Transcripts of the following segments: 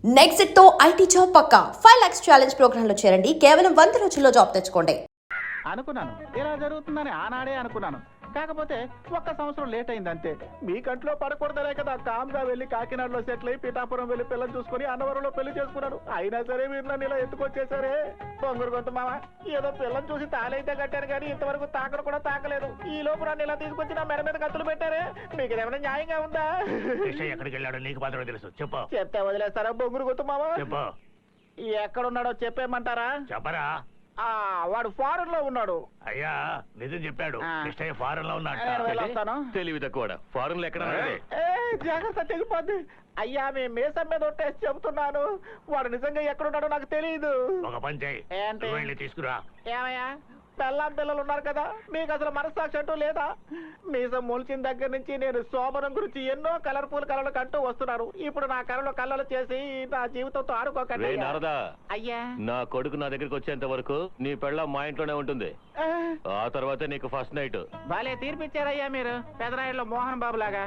Next తో IT job పక్కా 5 lakhs challenge program లో చేరండి. కేవలం 100 రోజుల్లో జాబ్ తెచ్చుకోండి. అనుకున్నాను ఇలా జరుగుతుందని ఆనాడే అనుకున్నాను. కాకపోతే ఒక్క సంవత్సరం లేట్ అయింది అంతే. మీ కంట్లో పడకూడదనే కదా కామ్గా వెళ్ళి కాకినాడలో సెటిల్ అయి పిఠాపురం వెళ్ళి పిల్లలు చూసుకుని అన్నవరంలో పెళ్లి చేసుకున్నాను. అయినా సరే మీరు నన్ను ఇలా ఎత్తుకొచ్చేసరే బొంగురు గొంతు మామ. ఏదో పిల్లని చూసి తాళైతే కట్టాను కానీ ఇంతవరకు తాకడం కూడా తాకలేదు. ఈ లోపు నన్ను ఇలా తీసుకొచ్చి నా మెడ మీద కత్తులు పెట్టారే. మీకు ఏమైనా న్యాయంగా ఉందా? ఎక్కడికి వెళ్ళాడో నీకు మాత్రమే తెలుసు. చెప్పు. చెప్తే వదిలేస్తారా బొంగురు గొంతు మామ? చెప్పు. ఎక్కడున్నాడో చెప్పేయమంటారా? చెప్పరా. వాడు ఫారెన్ లో ఉన్నాడు. అయ్యా నిజం చెప్పాడు. కృష్ణయ్య ఫారెన్ లో నేను వెళ్ళొస్తాను. ఉన్నాడు. తెలివి తక్కువ. ఫారెన్ లో ఎక్కడ జాగ్రత్త తెగిపోద్ది. అయ్యా మేము మీసం మీద ఒట్టేసి చెబుతున్నాను. వాడు నిజంగా ఎక్కడున్నాడో నాకు తెలియదు. ఒక పని చేయి. ఏంటి? నువ్వు వెళ్ళి తీసుకురా. ఏమయ్యా పెళ్ళాం పిల్లలు ఉన్నారు కదా, మీకు అసలు మనస్సాక్షి అంటూ లేదా? మీసం మొలిచిన దగ్గర నుంచి నేను శోభనం గురించి ఎన్నో కలర్ఫుల్ కళలు కంటూ వస్తున్నాను. ఇప్పుడు నా కళలో కళ్ళలు చేసి నా జీవితంతో ఆడుకోకండి. నారదా, అయ్యా నా కొడుకు నా దగ్గరికి వచ్చేంత వరకు నీ పెళ్ళ మా ఇంట్లోనే ఉంటుంది. ఆ తర్వాత నీకు ఫస్ట్ నైట్. భలే తీర్పిచ్చారయ్యా మీరు, పెదరాయుడులో మోహన్ బాబు లాగా.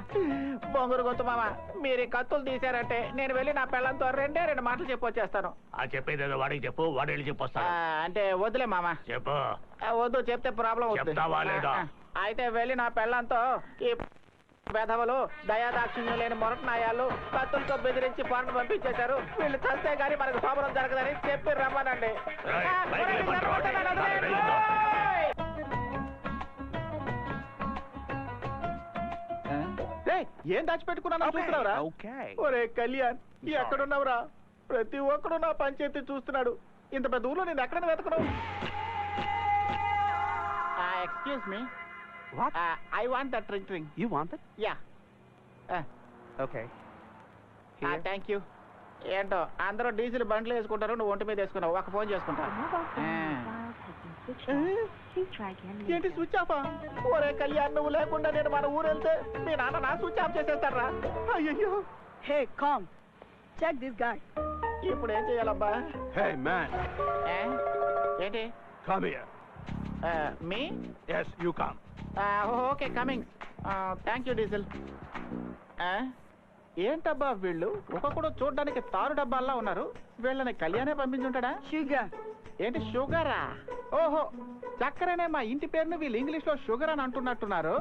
బొంగురు గొంతు మామ, మీరు ఈ కత్తులు తీశారంటే నేను వెళ్ళి నా పెళ్ళంతో రెండు మాటలు చెప్పొచ్చేస్తాను. ఆ చెప్పేదేదో వాడికి చెప్పు. వాడు వెళ్ళి చెప్పొస్తా. అంటే వద్దులే మామ. చెప్పు. వద్దు, చెప్తే ప్రాబ్లం అవుతుంది. చెప్తావా లేదా? అయితే వెళ్ళి నా పెళ్ళంతో ఈ పెదవులు దయాదాక్షిణ్యం లేని మొరటనాయాలు కత్తులతో బెదిరించి పాటలు పంపించేశారు. వీళ్ళు చస్తే గానీ మనకు శోభనం జరగదని చెప్పి రమ్మనండి. ఏం దాచిపెట్టుకున్నా చూస్తున్నావురా? ఒరే కళ్యాణ్, ఎక్కడున్నావురా? ప్రతి ఒక్కడు నా పంచాయతీ చూస్తున్నాడు. ఇంత పెద్ద ఊర్లో నేను ఎక్కడ వెతకడం? Excuse me. What? I want that ring. You want it? Yeah. Okay. Here. Thank you. ఏంటో అందరూ డీజిల్ బండ్లు వేసుకుంటారు, నువ్వు ఒంటి మీద వేసుకున్నావు. ఒక ఫోన్ చేసుకుంటా. ఏంటి స్విచ్ ఆఫా? ఒరే కళ్యాణ్, నువ్వు లేకుండా నేను మన ఊరు వెళ్తే మీ నాన్న నా స్విచ్ ఆఫ్ చేసేస్తారా? అయ్యో. Hey, come. Check this guy. ఇప్పుడు ఏం చేయాలబ్బా? Hey man, ఏంటి? come here. Me? Yes, you come. Okay, coming. Thank you diesel. ఏంటబ్బా వీళ్ళు ఒక్కొక్కడు చూడడానికి తారు డబ్బాల్లా ఉన్నారు. వీళ్ళని కళ్యాణే పంపించుంటాడా? Sugar. ఏంటి షుగరా? ఓహో, చక్కరనే మా ఇంటి పేరును వీళ్ళు ఇంగ్లీష్ లో షుగర్ అని అంటున్నట్టున్నారు.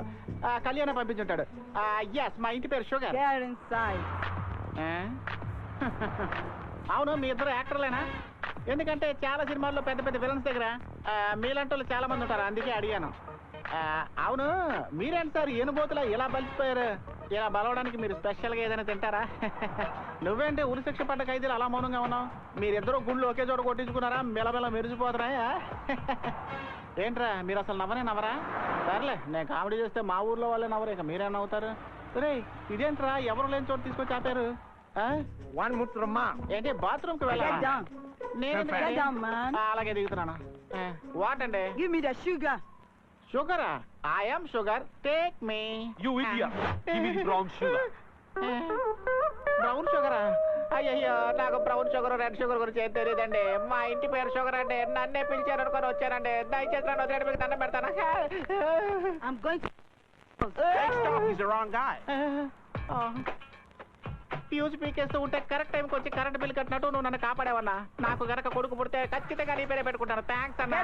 కళ్యాణే పంపించుంటాడు. ఎస్, మా ఇంటి పేరు షుగర్. Get inside. అవును, మీ ఇద్దరు యాక్టర్లేనా? ఎందుకంటే చాలా సినిమాల్లో పెద్ద పెద్ద విలన్స్ దగ్గర మీలాంటి వాళ్ళు చాలా మంది ఉంటారు, అందుకే అడిగాను. అవును, మీరేంటి సార్ ఏనుబోతులా ఇలా బలిసిపోయారు? ఇలా బలవడానికి మీరు స్పెషల్గా ఏదైనా తింటారా? నువ్వేంటి ఉరిశిక్ష పడ్డ ఖైదీలు అలా మౌనంగా ఉన్నావు? మీరిద్దరూ గుళ్ళు ఒకే చోట కొట్టించుకున్నారా? మెలమెల మెరిసిపోతున్నాయా? ఏంట్రా మీరు అసలు నవ్వరా? సర్లే, నేను కామెడీ చేస్తే మా ఊర్లో వాళ్ళే నవ్వరు, ఇక మీరే నవ్వుతారు. రే ఇదేంట్రా ఎవరు లేని చోట తీసుకొచ్చి ఆపారు? ఏంటి బాత్రూమ్ కి Get వెళ్ళా? down. Get down, man. అలాగే దిగుతున్నాను. వాట్ అండి? Give me the sugar. షుగరా? I'm sugar, take me. You idiot. Give me the brown sugar. Brown షుగరా? అయ్యయ్యో, నాకు బ్రౌన్ షుగర్ రెడ్ షుగర్ గురించి ఏం తెలియదండి. మా ఇంటి పేరు షుగర్ అండి, నన్నే పిలిచారు అనుకొని వచ్చానండి. దయచేసి నన్ను వదిలేండి, మీకు దండం పెడతాను. I'm going to... Stop, he's the wrong guy. Fuse పీకేస్తూ ఉంటే కరెక్ట్ టైంకి వచ్చి కరెంట్ బిల్ కట్టినట్టు నువ్వు నన్ను కాపాడేవన్నా. నాకు గనక కొడుకు పుడితే ఖచ్చితంగా నీ పేరే పెట్టుకుంటాను. థ్యాంక్స్ అన్న.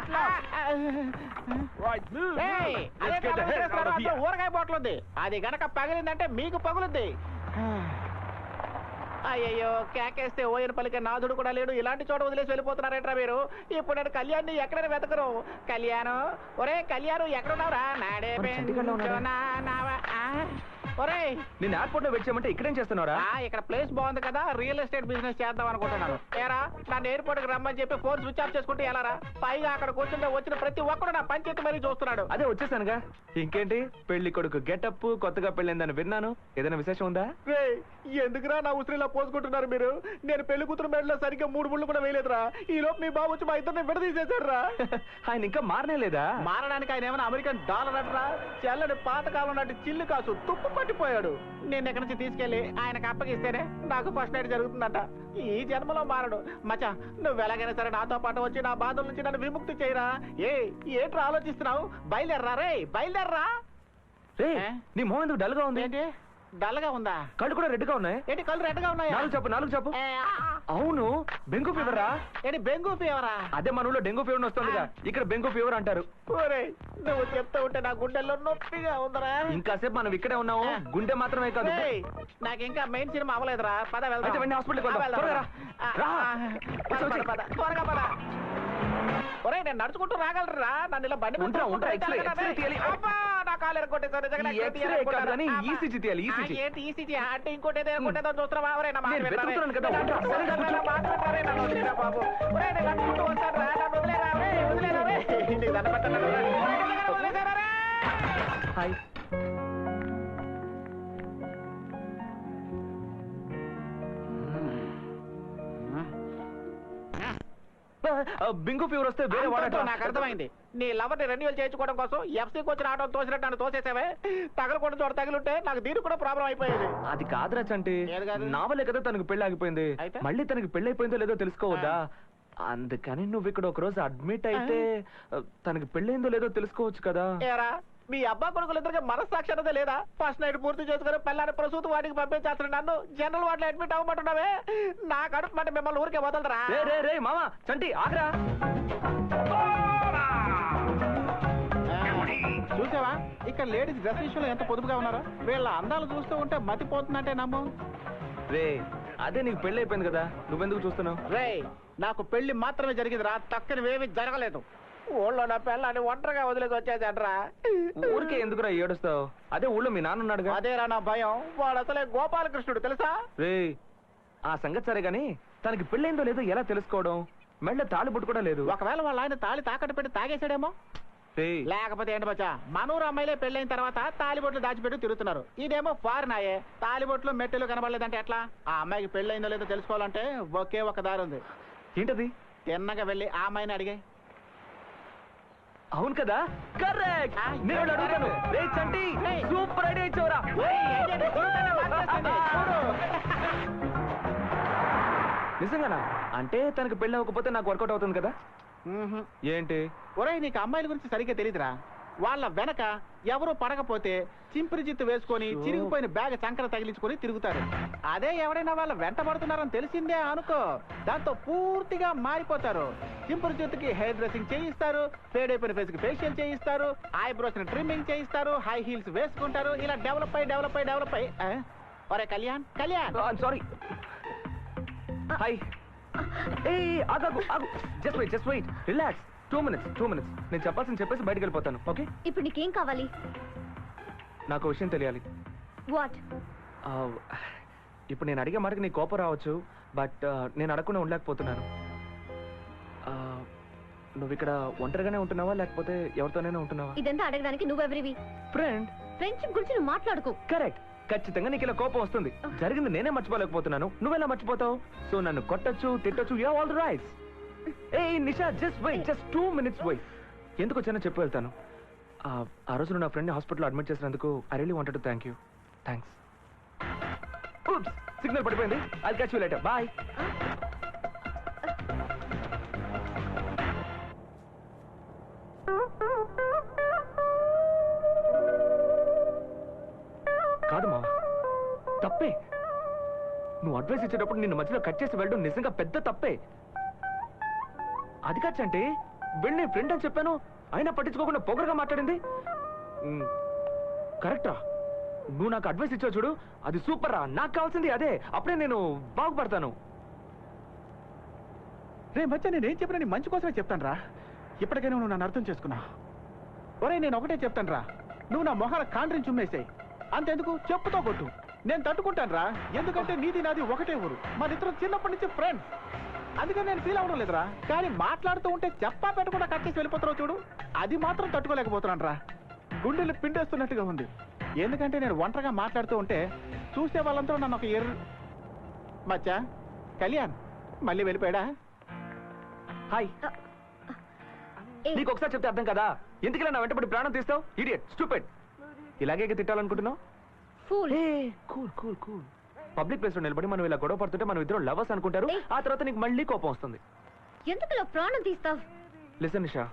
Right, move. ఏయ్, అదే Let's get the heck out of here. ఊరగాయ బాటిల్ ఉంది, అది గనక పగిలిందంటే మీకు పగులుద్ది. అయ్యయ్యో, కేకేస్తే ఓయన పలికే నాథుడు కూడా లేడు. ఇలాంటి చోట వదిలేసి వెళ్ళిపోతున్నారేట్రా మీరు? ఇప్పుడు నేను కళ్యాణ్ని ఎక్కడైనా వెతకను. కళ్యాణం, ఒరే కళ్యాణం ఎక్కడున్నావురా? నాడే ఒరే, నేను ఎయిర్పోర్ట్ లో వెయిట్ చేయమంటే ఇక్కడేం చేస్తున్నారా? ఇక్కడ ప్లేస్ బాగుంది కదా, రియల్ ఎస్టేట్ బిజినెస్ చేద్దాం అనుకుంటున్నాను. ఏరా, నన్ను ఎయిర్పోర్ట్ కి రమ్మని చెప్పి ఫోన్ స్విచ్ ఆఫ్ చేసుకుంటే ఎలారా? పైగా అక్కడ కూర్చుంటే వచ్చిన ప్రతి ఒక్కడు నా పంచాయతీ మరీ చూస్తున్నాడు. అదే వచ్చేసానుగా. ఇంకేంటి, పెళ్లి కొడుకు గెటప్ కొత్తగా పెళ్ళిందని విన్నాను. ఏదైనా విశేషం ఉందా? ఎందుకురా నా ఉసిరిలా పోసుకుంటున్నారు మీరు? నేను పెళ్లి కూతురు మెడలో సరిగ్గా 3 ముళ్ళు కూడా వేయలేదురా. ఈ లోపు మీ బాబు వచ్చి మా ఇద్దరిని విడదీసేశాడురా. ఆయన ఇంకా మారనే లేదా? మారడానికి ఆయన ఏమైనా అమెరికన్ డాలర్ అంటరా? చెల్లని పాతకాలం నాటి చిల్లు కాసు తుప్పు పట్టిపోయాడు. నేను ఎక్కడి నుంచి తీసుకెళ్లి ఆయనకు అప్పగిస్తేనే నాకు ఫస్ట్ నైట్ జరుగుతుందట. ఈ జన్మలో మారడు. మచ్చా, నువ్వు ఎలాగైనా సరే నాతో పాటు వచ్చి నా బాధల నుంచి నన్ను విముక్తి చేయరా. ఏంట్రా ఆలోచిస్తున్నావు? బయలుదేర్రా రే, బయలుదేర్రా. నీ మొహం ఎందుకు డల్ గా ఉంది? ఏంటి? డల్గా ఉందా? కళ్ళు కూడా రెడ్ గా ఉన్నాయి. ఏంటి కళ్ళు రెడ్గా ఉన్నాయా? నాలుగు చెప్పు. ఏ, అవును, బెంగు ఫీవర్ రా. ఏంటి బెంగు ఫీవరా? అదే మన ఊళ్ళో డెంగు ఫీవర్ వస్తుందిగా, ఇక్కడ బెంగు ఫీవర్ అంటారు. ఒరేయ్, నువ్వు చెప్తా ఉంటే నా గుండెల్లో నొప్పిగా ఉందరా. ఇంకాసేపు మనం ఇక్కడే ఉన్నాము, గుండె మాత్రమే కాదు. ఏయ్, నాకు ఇంకా మెయిన్ సినిమా అవ్వలేదురా. పద అయితే వెళ్దాం. వెంటనే హాస్పిటల్కి వెళ్దాం. వెళ్దాం. త్వరగా రా. రా. పద, పద, పద. త్వరగా పద. ఒరేయ్, నేను నడుచుకుంటూ రాగలరా? నన్ను ఇలా బండి మీద ఉంటా, తోసుకుంటూ ఎక్స్రే వెళ్ళాలి. తీయాలి. అబ్బా, నా కాలు ఎరగొట్టేశారు. నిజంగా ఈ నాకు ఎక్స్రే తీయాలనుకుంటారా? కాదు కానీ అబ్బా. ఈసీజీ తీయాలి, ఈసీజీ. ఏంటి ఈసీజీ అంటే ఇంకోటి ఏదో కొట్టేదో చూస్తున్నావా? ఒరేయ్, నా మాట నేను వినరా? వెతుకుతున్నాను కదా, నా ఉంటా. సరిగా కూర్చో. మాట వినరా? నన్ను వదిలేరా బాబు. ఒరేయ్, నేను నడుచుకుంటూ వస్తాను రా. నన్ను వదిలేరా రే, వదిలేరా రే. నీకు దండం పెట్టను రా. ఒరేయ్, నిజంగానే వదిలేశారా రే? హాయ్. బింగు ఫీవర్ వస్తే వేరే అంతటితో వాడట. నాకు అర్థమైంది. నీ లవర్ ని రెన్యువల్ చేయించుకోవడం కోసం ఎఫ్సీకి వచ్చిన ఆటో తోసినట్టు నన్ను తోసేసావే. తగలకుండా చోట తగిలింటే నాకు దీనికి కూడా ప్రాబ్లం అయిపోయేది. అది కాదురా చంటి, ఏది కాదు? నా వల్లే కదా తనకు పెళ్లి ఆగిపోయింది. అయితే? మళ్ళీ తనకి పెళ్లి అయిపోయిందో లేదో తెలుసుకోవద్దా? అందుకని నువ్వు ఇక్కడ ఒక రోజు అడ్మిట్ అయితే తనకి పెళ్ళైందో లేదో తెలుసుకోవచ్చు కదా. ఏరా, మీ అబ్బా కొడుకులు ఇద్దరికి మనస్సాక్షి అన్నదే లేదా? ఫస్ట్ నైట్ పూర్తి చేసుకుని పెళ్ళాన్ని ప్రసూతి వాటికి పంపించేస్తాను. నన్ను జనరల్ వాటిలో అడ్మిట్ అవ్వమంటున్నావే. నా కడుపు మాట మిమ్మల్ని ఊరికే వదలరా. రే మామ చంటి ఆగ్రా. చూసావా, ఇక్కడ లేడీస్ డ్రెస్ విషయంలో ఎంత పొదుపుగా ఉన్నారో. వీళ్ళ అందాలు చూస్తూ ఉంటే మతిపోతుందంటే నమ్ము. రే అదే నీకు పెళ్లి అయిపోయింది కదా, నువ్వెందుకు చూస్తున్నావు? రేయ్, నాకు పెళ్లి మాత్రమే జరిగింది రా, తక్కనివేమీ జరగలేదు. ఊళ్ళో నా పెళ్ళాన్ని ఒంటరిగా వదిలేసి వచ్చేసాడ్రా. ఊరికే ఎందుకురా ఏడుస్తావు? అదే ఊళ్ళో మీ నాన్న ఉన్నాడుగా. అదేరా నా భయం. వాడు అసలే గోపాలకృష్ణుడు తెలుసా? రే ఆ సంగతి సరే గాని తనకి పెళ్ళైందో లేదో ఎలా తెలుసుకోవడం? మెళ్ళ తాళిబొట్టు కూడా లేదు. ఒకవేళ వాళ్ళ ఆయన తాళి తాకట్టు పెట్టి తాగేసాడేమో. రేయ్ లేకపోతే ఏంటి బచ్చా, మనూరు అమ్మాయిలే పెళ్ళైన తర్వాత తాలిబొట్లు దాచిపెట్టి తిరుగుతున్నారు. ఇదేమో ఫారిన్ అయ్యే. తాలిబొట్లు మెట్టెలు కనబడలేదంటే ఎట్లా? ఆ అమ్మాయికి పెళ్ళైందో లేదో తెలుసుకోవాలంటే ఒకే ఒక దారి ఉంది. ఏంటది? తిన్నగా వెళ్ళి ఆ అమ్మాయిని అడిగే. అవును కదా, కరెక్ట్. నేను అడుగుతాను. రే చంటి, రేయ్. సూపర్ ఐడియా ఇచ్చావురా. నిజంగానా? అంటే తనకు పెళ్ళి అవ్వకపోతే నాకు వర్కౌట్ అవుతుంది కదా? ఏంటి? ఒరేయ్, నీకు అమ్మాయిల గురించి సరిగ్గా తెలీదురా. వాళ్ళ వెనక ఎవరు పడకపోతే చింపిరి జిత్తు వేసుకొని చిరిగిపోయిన బ్యాగ్ చంకర తగిలించుకొని తిరుగుతారు. అదే ఎవడైనా వాళ్ళ వెంట పడుతున్నారని తెలిసిందే అనుకో, దాంతో పూర్తిగా మారిపోతారు. చింపిరి జిత్తుకి హెయిర్ డ్రెస్సింగ్ చేయిస్తారు, ఫేడ్ అయిపోయిన ఫేస్ కి ఫేషియల్ చేయిస్తారు, ఐబ్రోస్ ని ట్రిమ్మింగ్ చేయిస్తారు, హై హీల్స్ వేసుకుంటారు. ఇలా డెవలప్ అయ్యి ఒరే కళ్యాణ్, సారీ. హాయ్. ఏ ఆగు. Just wait. రిలాక్స్. 2 minutes. నేను చెప్పాల్సింది చెప్పేసి బయటకు వెళ్ళిపోతాను. ఓకే? ఇప్పుడు నీకేం కావాలి? నాకు ఒక విషయం తెలియాలి. వాట్? ఇప్పుడు నేను అడిగే మాటకి నీ కోపం రావచ్చు, బట్ నేను అడగకుండా ఉండలేకపోతున్నాను. నువ్వు ఇక్కడ ఒంటరిగానే ఉంటున్నావా లేకపోతే ఎవరితోనైనా ఉంటున్నావా? ఇదంతా అడగడానికి నువ్వెవరివి? ఫ్రెండ్. ఫ్రెండ్షిప్ గురించి నువ్వు మాట్లాడుకో. కరెక్ట్. ఖచ్చితంగా నీకు ఇలా కోపం వస్తుంది. జరిగింది నేనే మర్చిపోలేకపోతున్నాను, నువ్వెలా మర్చిపోతావు? సో నన్ను కొట్టొచ్చు, తిట్టొచ్చు, you have all the rights. ఏ నిషా, జస్ట్ 2 minutes వెయిట్. ఎందుకు వచ్చానో చెప్పి వెళ్తాను. ఆ రోజు నువ్వు నా ఫ్రెండ్ని హాస్పిటల్లో అడ్మిట్ చేసినందుకు I really wanted to thank you. Thanks. Signal పడిపోయింది. I'll catch you later. Bye. కాదు మా తప్పే. నువ్వు అడ్వైస్ ఇచ్చేటప్పుడు నిన్ను మధ్యలో కట్ చేసి వెళ్ళడం నిజంగా పెద్ద తప్పే. అది కాచంటే వెళ్ళి ఫ్రెండ్ అని చెప్పాను, అయినా పట్టించుకోకుండా పొగరుగా మాట్లాడింది. కరెక్టా? నువ్వు నాకు అడ్వైస్ ఇచ్చావు చూడు, అది సూపర్ రా. నాకు కావాల్సింది అదే. అప్పుడే నేను బాగుపడతాను. రే మధ్య నేనేం చెప్పినా నీ మంచి కోసమే చెప్తాను రా. ఇప్పటికైనా నువ్వు నన్ను అర్థం చేసుకున్నా. ఒరే, నేను ఒకటే చెప్తాను రా, నువ్వు నా మొహాల కాండ్రిని చుమ్మేసాయి. అంతెందుకు, చెప్పుతో కొట్టు, నేను తట్టుకుంటాను రా. ఎందుకంటే నీది నాది ఒకటే ఊరు, మన ఇద్దరు చిన్నప్పటి నుంచి ఫ్రెండ్స్. అందుకని నేను ఫీల్ అవ్వడం లేదురా. కానీ మాట్లాడుతూ ఉంటే చెప్పా పెట్టకుండా కట్ చేసి వెళ్ళిపోతున్నావు చూడు, అది మాత్రం తట్టుకోలేకపోతున్నాను రా. గుండెలు పిండేస్తున్నట్టుగా ఉంది. ఎందుకంటే నేను ఒంటరిగా మాట్లాడుతూ ఉంటే చూసే వాళ్ళంతా నన్ను ఒక మచ్చా కళ్యాణ్ మళ్ళీ వెళ్ళిపోయాడా? హాయ్. నీకు ఒకసారి చెప్తే అర్థం కదా, ఎందుకు నా వెంటబడి ప్రాణం తీస్తావు? Idiot, stupid. ఇలాగే తిట్టాలనుకుంటున్నావు? ఫూల్. కూల్. పబ్లిక్ ప్లేస్ లో నిలబడి మనం ఇలా గొడవ పడుతుంటే మనం ఇద్దరం లవర్స్ అనుకుంటారు. ఆ తర్వాత నీకు మళ్ళీ కోపం వస్తుంది. ఎందుకు ఇలా ప్రాణం తీస్తావు? లిసన్ నిషా,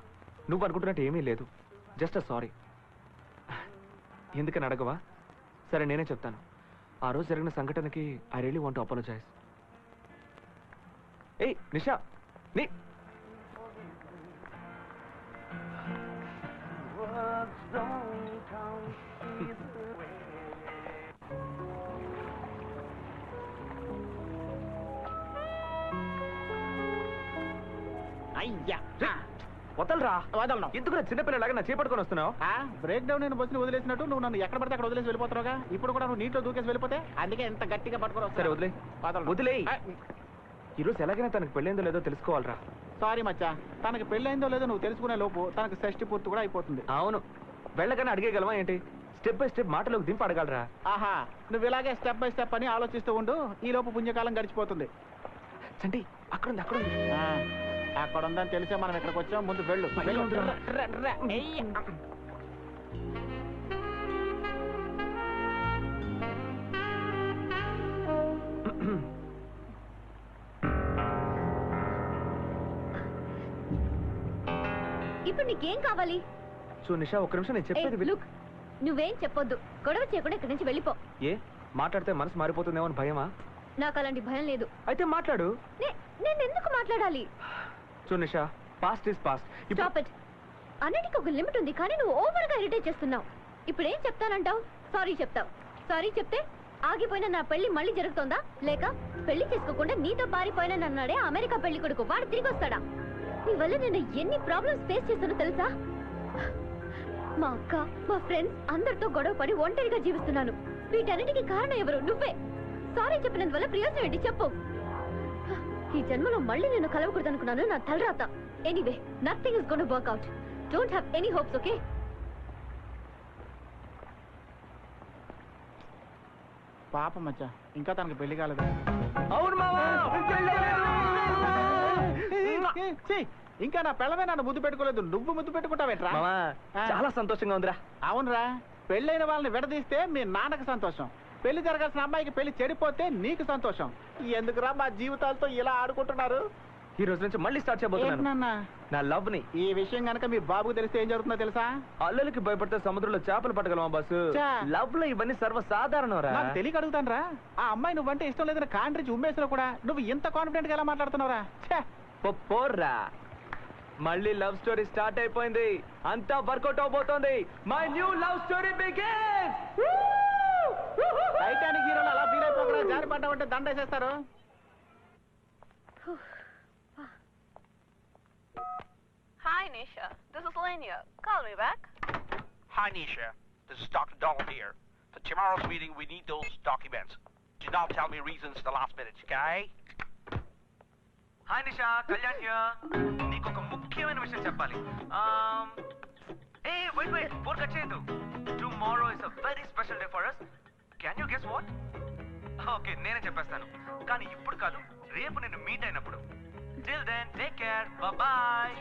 నువ్వు అనుకుంటున్నట్టు ఏమీ లేదు. Just sorry. ఎందుకని అడగవా? సరే నేనే చెప్తాను. ఆ రోజు జరిగిన సంఘటనకి I really want to apologise. ఏయ్ నిషా, నీ అయ్యా వదలరా. వదలను. ఎందుకు చిన్నపిల్లలాగా నా చేపట్టుకొని వస్తున్నావు? బ్రేక్ డౌన్ నేను బస్సుని వదిలేసినట్టు నువ్వు నన్ను ఎక్కడ పడితే అక్కడ వదిలేసి వెళ్ళిపోతున్నావుగా. ఇప్పుడు కూడా నువ్వు నీటిలో దూకేసి వెళ్ళిపోతే అందుకే ఎంత గట్టిగా పట్టుకొని సరే వదిలే, వదిలేయ్. ఆ, ఈరోజు ఎలాగైనా తనకు పెళ్ళైందో లేదో తెలుసుకోవాలరా. సారీ మచ్చా, తనకి పెళ్ళైందో లేదో నువ్వు తెలుసుకునే లోపు తనకు షష్టి పూర్తి కూడా అయిపోతుంది. అవును, వెళ్ళగానే అడిగేయగలమా ఏంటి? స్టెప్ బై స్టెప్ మాటలోకి దింపి అడగలరా. ఆహా, నువ్వు ఇలాగే స్టెప్ బై స్టెప్ అని ఆలోచిస్తూ ఉండు, ఈ లోపు పుణ్యకాలం గడిచిపోతుంది. చంటి అక్కడ ఉంది. ఆ, అక్కడ ఉందని తెలిసే మనం ఇక్కడికి వచ్చాం. ముందు వెళ్ళు వెళ్ళు. ఎయ్య. ఇప్పుడు నీకేం కావాలి? సో నిషా ఒక్క నిమిషం నేను చెప్పేది విను. లుక్, నువ్వేం చెప్పొద్దు. గొడవ చేయకుండా ఇక్కడి నుంచి వెళ్ళిపో. ఏ మాట్లాడితే మనసు మారిపోతుందేమో అని భయమా? నాకు అలాంటి భయం లేదు. అయితే మాట్లాడు. నేను ఎందుకు మాట్లాడాలి? So Nisha, past is past. Stop it. అన్నిటికీ ఒక లిమిట్ ఉంది, కానీ నువ్వు ఓవర్ గా ఇరిటేట్ చేస్తున్నావు. ఇప్పుడు ఏం చెప్తానంటావు? సారీ చెప్తావు. సారీ చెప్తే ఆగిపోయిన నా పెళ్లి మళ్ళీ జరుగుతుందా, లేక పెళ్లి చేసుకోకుండా నీతో పారిపోయిన నన్నాడే అమెరికా పెళ్లి కొడుకు వాడు తిరిగి వస్తాడా? నీ వల్ల నేను ఎన్ని ప్రాబ్లమ్స్ ఫేస్ చేస్తానో తెలుసా? మా అక్క, మా ఫ్రెండ్స్ అందరితో గొడవ పడి ఒంటరిగా జీవిస్తున్నాను. వీటన్నిటికీ కారణం ఎవరు? నువ్వే. సారీ చెప్పినందువల్ల ప్రయోజనం ఏంటి చెప్పు? ఈ జన్మలో మళ్ళీ నేను కలవకూడదనుకున్నాను, నా తలరాత. Anyway, nothing is gonna work out. Don't have any hopes, okay? పాపం మచ్చా, ఇంకా తనకి పెళ్లి కాలేదు. అవును మావా, ఛీ, ఇంకా నా పిల్లమే నన్ను ముద్దు పెట్టుకోలేదు, నువ్వు ముద్దు పెట్టుకుంటావేట్రా? మావా చాలా సంతోషంగా ఉందిరా. అవునరా, పెళ్ళైన వాళ్ళని విడదీస్తే మీ నాన్నకు సంతోషం, పెళ్లి జరగాల్సిన అమ్మాయికి పెళ్లి చెడిపోతే నీకు సంతోషం. ఎందుకురా మా జీవితాలతో ఇలా ఆడుకుంటున్నారు? ఈ రోజు నుంచి మళ్ళీ స్టార్ట్ చేయబోతున్నాను ఏంటన్నా? నా లవ్ ని. ఈ విషయం గనక మీ బాబుకు తెలిస్తే ఏం జరుగుతుందో తెలుసా? అల్లలకి భయపడితే సముద్రంలో చేపలు పట్టగలమా బస్సు? చా. లవ్ లో ఇవన్నీ సర్వసాధారణంరా. నాకు తెలియక అడుగుతానురా, ఆ అమ్మాయి నువ్వంటే ఇష్టం లేదని కాండ్రించి ఉమ్మేసినా కూడా నువ్వు ఇంత కాన్ఫిడెంట్ గా ఎలా మాట్లాడుతున్నావురా? ఛే! పోర్రా, మళ్ళీ లవ్ స్టోరీ స్టార్ట్ అయిపోయింది. అంతా వర్కౌట్ అవబోతోంది. My new love story begins. Titanic హీరోలు అలా ఫీల్ అయిపోకరా, జారి పడ్డామంటే దండేసేస్తారు. Hi, Nisha. This is Lanya. Call me back. Hi, Nisha. This is Dr. Donald here. For tomorrow's meeting, we need those documents. Do not tell me reasons the last minute, okay? Hi Nisha, Kalyan నీకు ఒక ముఖ్యమైన విషయం చెప్పాలి. ఏ wait phone cut చేయొద్దు. Tomorrow is a very special day for us. Can you guess what? Okay, నేనే చెప్పేస్తాను, కానీ ఇప్పుడు కాదు, రేపు నేను మీట్ అయినప్పుడు. Till then take care, bye.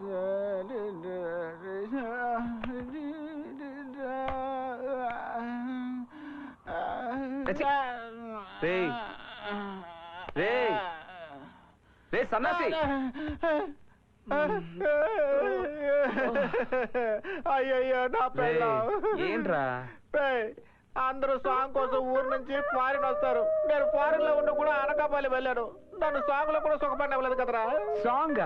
God. రేయ్, రేయ్, రే సన్నాసి. అయ్యయ్యో, నా రేయ్, పిల్ల. ఏంట్రా? అందరూ సాంగ్ కోసం ఊరు నుంచి ఫారిన్ వస్తారు. నేను ఫారిన్ లో ఉండి కూడా అనకాపల్లి వెళ్ళాను. నన్ను సాంగ్ లో కూడా సుఖపడలేదు కదరా. సాంగ్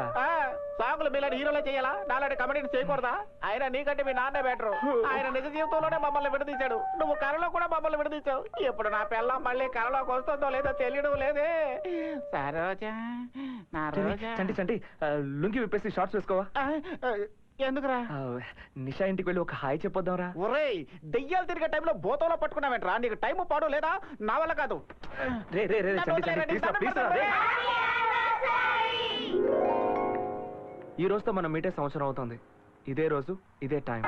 సాంగులు మీలాంటి హీరోలే చేయాలా? నాలాంటి కమెడీని చేయకూడదా? ఆయన నీకంటే మీ నాన్నే బెటరు. ఆయన నిజ జీవితంలోనే మమ్మల్ని విడదీశాడు. నువ్వు కళలో కూడా మమ్మల్ని విడదీశావు. ఇప్పుడు నా పిల్ల మళ్ళీ కళలోకి వస్తుందో లేదో తెలియడం లేదే. సరోజా నా రోజా. చంటి చంటి లుంగి విప్పేసి షార్ట్స్ వేసుకోవా? ఎందుకురా? నిషా ఇంటికి వెళ్ళి ఒక హాయ్ చెప్పొద్దాంరా. ఒరేయ్, దెయ్యాలు తిరిగే టైంలో బోతంలో పట్టుకున్నావేంట్రా? నీకు టైం పాడు లేదా? నా వల్ల కాదు. రే రే రే చంటి చంటి ప్లీజ్ రా, ప్లీజ్ రా, రే. ఈ రోజుతో మనం మీటే సంవత్సరం అవుతుంది. ఇదే రోజు ఇదే టైం.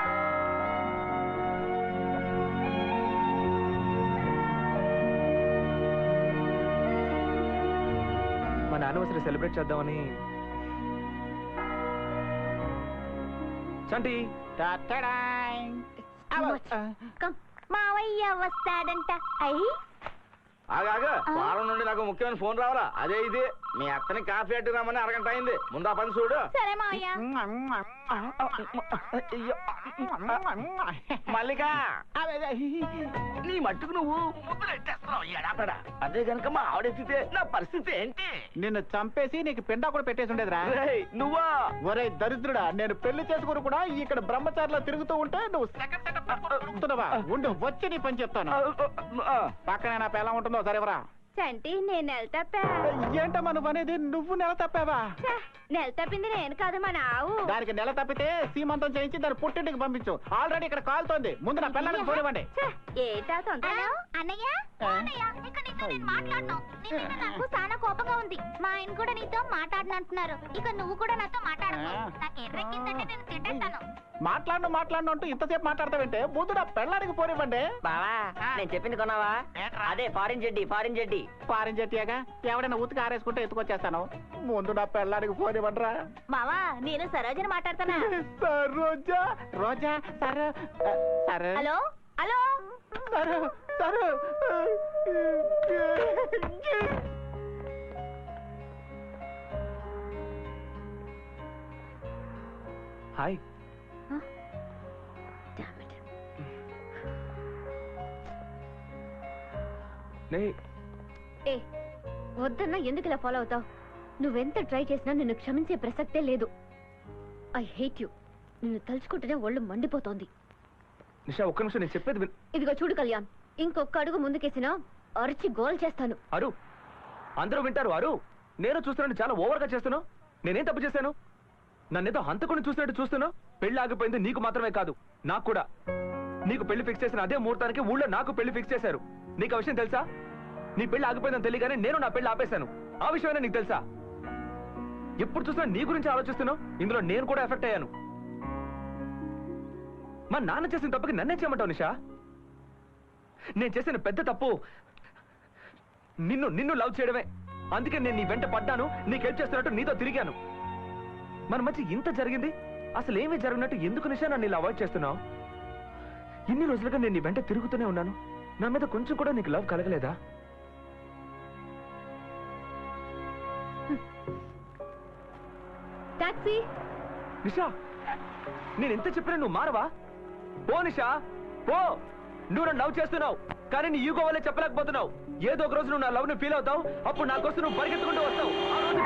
మన యానివర్సరీ సెలబ్రేట్ చేద్దామని. చంటి మావయ్య వస్తాడంట. అయ్యి ఆగా వారం నుండి నాకు ముఖ్యమైన ఫోన్ రావాలా? అదే ఇది. మీ అత్తని కాఫీ అట్టు రమ్మని అరగంట అయింది. ముందు ఆ పని చూడు. సరే మావయ్య. మల్లిక, నీ మట్టుకు నువ్వు ముద్దులెట్టేస్తున్నావు ఎడాపడా. అదే గనక మా ఆవిడెత్తితే నా పరిస్థితి ఏంటి? నిన్ను చంపేసి నీకు పిండా కూడా పెట్టేసి ఉండేదిరా. రేయ్, నువ్వా? ఒరే దరిద్రుడా, నేను పెళ్లి చేసుకుని కూడా ఇక్కడ బ్రహ్మచారిలో తిరుగుతూ ఉంటే నువ్వు సెకండ్ సెటప్ తిరుగుతున్నావా? ఉండు, వచ్చి నీ పని చెప్తాను. పక్కనే నా పిల్ల ఉంటుందో సరేవరా. చంటి నేను నెల తప్పా. ఏంటమ్మా నువ్వు అనేది? నువ్వు నెల తప్పావా? నెల తప్పింది నేను కాదు మా నావు. దానికి నెల తప్పితే సీమంతం చేయించి దాన్ని పుట్టింటికి పంపించు. ఆల్రెడీ ఇక్కడ కాలుతోంది. ముందు నా పిల్లలకి పోనివ్వండి. ఏటా తొందర? అన్నయ్య ఇక నీతో నేను మాట్లాడను. నాకు చాలా కోపంగా ఉంది. మా ఆయన కూడా నీతో మాట్లాడనంటున్నారు. ఇక నువ్వు కూడా నాతో మాట్లాడకు. నాకు ఎర్రెక్కిందంటే నేను తిట్టేస్తాను. మాట్లాడను అంటూ ఇంతసేపు మాట్లాడతావంటే ముందు నా పిల్లలకి పోనివ్వండి. బావా నేను చెప్పింది కొన్నావా? అదే ఫారిన్ జెడ్డి, ఫారిన్ జెడ్డి. పారిన చెట్టియాగా ఎవడైనా ఉతికి ఆరేసుకుంటే ఎత్తుకొచ్చేస్తాను. ముందు నా పిల్లలకి పోనివ్వండిరా. మావా నేను సరోజని మాట్లాడతానా? రోజా రోజా సరే సరే. హలో హలో సరే సరే. హాయ్. ఏ వద్దన్నా ఎందుకు ఇలా ఫాలో అవుతావు? నువ్వెంత ట్రై చేసినా నిన్ను క్షమించే ప్రసక్తే లేదు. I hate you. నిన్ను తలుచుకుంటేనే ఒళ్ళు మండిపోతోంది. నిషా ఒక్క నిమిషం, నేను చెప్పేది విను. ఇదిగో చూడు కళ్యాణ్, ఇంకొక అడుగు ముందుకేసినా అరిచి గోల్ చేస్తాను. అరు, అందరూ వింటారు. అరు, నేను చూస్తున్నాను చాలా ఓవర్గా చేస్తున్నావు. నేనేం తప్పు చేశాను? నన్నేదో హంతకుని చూసినట్టు చూస్తున్నావు. పెళ్లి ఆగిపోయింది నీకు మాత్రమే కాదు, నాకు కూడా. నీకు పెళ్లి ఫిక్స్ చేసిన అదే ముహూర్తానికి ఊళ్ళో నాకు పెళ్లి ఫిక్స్ చేశారు. నీకు ఆ విషయం తెలుసా? నీ పెళ్లి ఆగిపోయిందని తెలియగానే నేను నా పెళ్లి ఆపేశాను. ఆ విషయమైనా నీకు తెలుసా? ఎప్పుడు చూసినా నీ గురించి ఆలోచిస్తున్నావు. ఇందులో నేను కూడా ఎఫెక్ట్ అయ్యాను. మా నాన్న చేసిన తప్పుకి నన్నే చేయమంటావు నిషా? నేను చేసిన పెద్ద తప్పు నిన్ను లవ్ చేయడమే. అందుకే నేను నీ వెంట పడ్డాను, నీకు హెల్ప్ చేస్తున్నట్టు నీతో తిరిగాను. మన మధ్య ఇంత జరిగింది, అసలు ఏమీ జరిగినట్టు ఎందుకు నిషా నన్ను ఇలా అవాయిడ్ చేస్తున్నావు? ఇన్ని రోజులుగా నేను నీ వెంట తిరుగుతూనే ఉన్నాను. నా మీద కొంచెం కూడా నీకు లవ్ కలగలేదా? టాక్సీ. నిషా, నేను ఎంత చెప్పినా నువ్వు మారవా? పో నిషా, పో. నువ్వు నన్ను లవ్ చేస్తున్నావు, కానీ నీ ఈగో వల్లే చెప్పలేకపోతున్నావు. ఏదో ఒక రోజు నువ్వు నా లవ్ ని ఫీల్ అవుతావు. అప్పుడు నా కోసం నువ్వు పరిగెత్తుకుంటూ వస్తావు. ఆ రోజు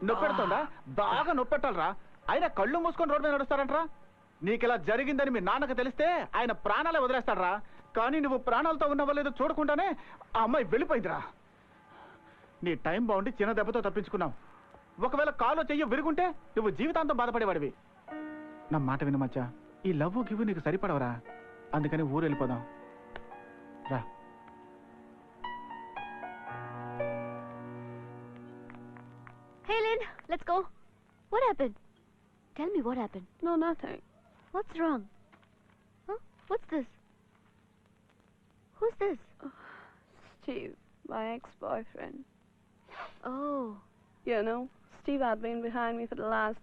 నొప్పెడుతుందా? బాగా నొప్పెట్టాలరా. అయినా కళ్ళు మూసుకొని రోడ్డు మీద నడుస్తారంటరా. నీకిలా జరిగిందని మీ నాన్నకు తెలిస్తే ఆయన ప్రాణాలే వదిలేస్తాడరా. కానీ నువ్వు ప్రాణాలతో ఉన్నావో లేదో చూడకుండానే ఆ అమ్మాయి వెళ్ళిపోయిందిరా. నీ టైం బాగుండి చిన్న దెబ్బతో తప్పించుకున్నావు. ఒకవేళ కాలో చెయ్యి విరుగుంటే నువ్వు జీవితాంతం బాధపడేవాడివి. నా మాట విను మచ్చా, ఈ లవ్ గివ్ నీకు సరిపడవరా. అందుకని ఊరు వెళ్ళిపోదాం రా. Let's go. What happened? Tell me what happened. No, nothing. What's wrong? Huh? What's this? Who's this? Steve, my ex-boyfriend. Oh. You know, Steve had been behind me for the last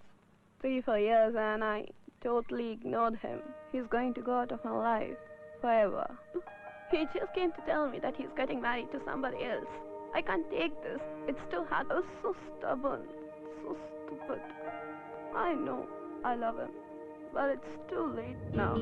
3-4 years and I totally ignored him. He's going to go out of my life forever. He just came to tell me that he's getting married to somebody else. I can't take this. It's too hard. I was so stubborn, so stupid. I know I love him, but it's too late now.